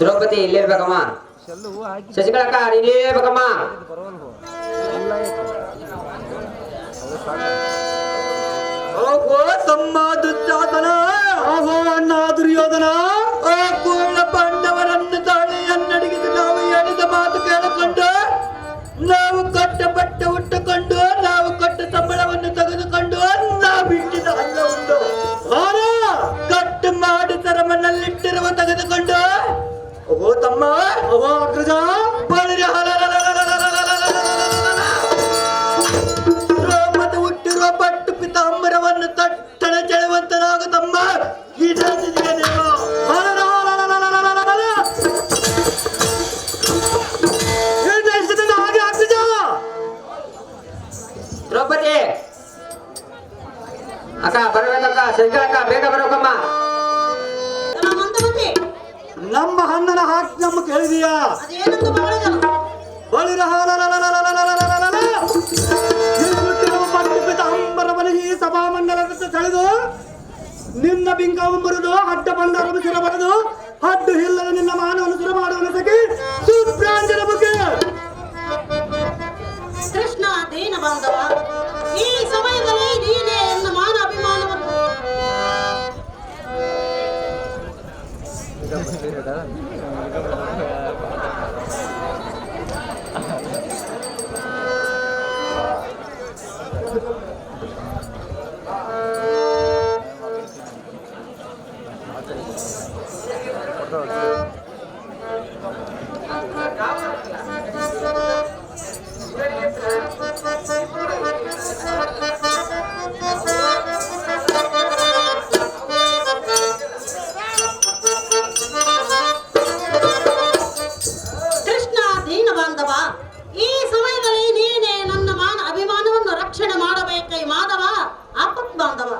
ದ್ರೌಪದಿ ಇಲ್ಲಿರ್ಬೇಕಮ್ಮ. ಶಶಿಕಲಕ್ಕ ಇಲ್ಲಿರ್ಬೇಕಮ್ಮ. ಓಹೋ ತಮ್ಮ ದುಶ್ಯಾಸನ, ಓಹೋ ಅಣ್ಣ ದುರ್ಯೋಧನ, ಓ ಪೂರ್ಣ ಪಾಂಡವರನ್ನು ತಾಳಿಯನ್ನಡಿಗಿದು ನಾವು ಹೇಳಿದ ಮಾತು ಕೇಳಿಕೊಂಡು, ನಾವು ಕೊಟ್ಟ ಬಟ್ಟೆ ಉಟ್ಟುಕೊಂಡು, ನಾವು ಕೊಟ್ಟ ಸಂಬಳವನ್ನು ತೆಗೆದುಕೊಂಡು, ನಾವು ಬಿಟ್ಟಿದ ಅಲ್ಲ ಉಂಟು ಕಟ್ಟು ಮಾಡಿ ತರಮನಲ್ಲಿಟ್ಟಿರುವ ತೆಗೆದುಕೊಂಡು, ಓಹೋ ತಮ್ಮ, ಓಹೋ ಅಗ್ರಜ, ಬಳಿರ ಮತ್ತೆ ಹುಟ್ಟಿರುವ ಪಟ್ಟು ಪಿತಾಂಬರವನ್ನು ತಟ್ಟಣ ಚೆಳುವಂತನಾಗು ತಮ್ಮ. ದ್ರೌಪದಿ ಅಕ್ಕ ಬರ್ಬೇಕಕ್ಕ. ಶಶಿಕಲಕ್ಕ ಬೇಗ ಬರ್ಬೇಕಮ್ಮ. ನಮ್ಮ ಅಣ್ಣನ ಹಾಕಿ ನಮ್ಮ ಕೇಳಿದೀಯಾ? ಬಳಿರ ಈ ಸಭಾಮಂಡಲದ ಸೆಳೆದು ನಿನ್ನ ಬಿಂಕವನ್ನು ಬರುದು, ಅಡ್ಡ ಬಂಡರನ್ನು ಸುರ ಬರೆದು, ಅಡ್ಡು ಇಲ್ಲದ ನಿನ್ನ ಮಾನವನ್ನು ಸುರ ಮಾಡುವ ಸಖಿ ಸುಪ್ರಾಂಜನ ಮುಖ. ಕೃಷ್ಣ ದೀನ ಬಾಂಧವ, ಈ ಸಮಯದಲ್ಲಿ ನೀನೇ ಎನ್ನ ಮಾನ ಅಭಿಮಾನವನ್ನು ರಕ್ಷಣೆ ಮಾಡಬೇಕೈ ಮಾಧವ ಆಪತ್ ಬಾಂಧವ.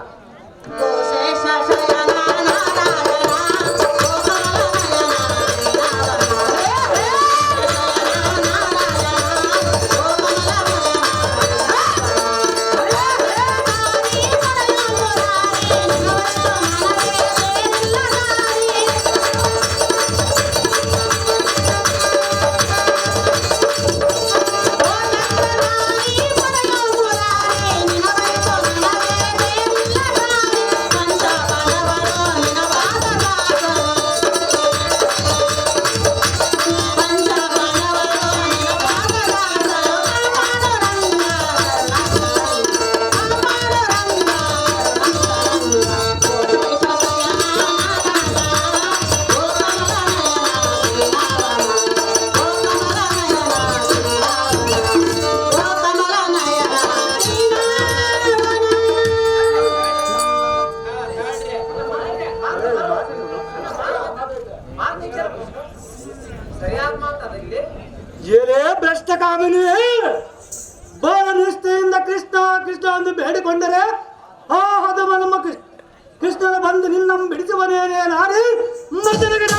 ಏನೇ ಭ್ರಷ್ಟ ಕಾಮಿನಿ, ಬಹಳ ನಿಷ್ಠೆಯಿಂದ ಕೃಷ್ಣ ಕೃಷ್ಣ ಎಂದು ಬೇಡಿಕೊಂಡರೆ ಆ ಹದವ ನಮ್ಮ ಕೃಷ್ಣನ ಬಂದು ನಿನ್ನ ಬಿಡಿಸುವನೇನೇ ನಾರಿ ಮತನಗಡ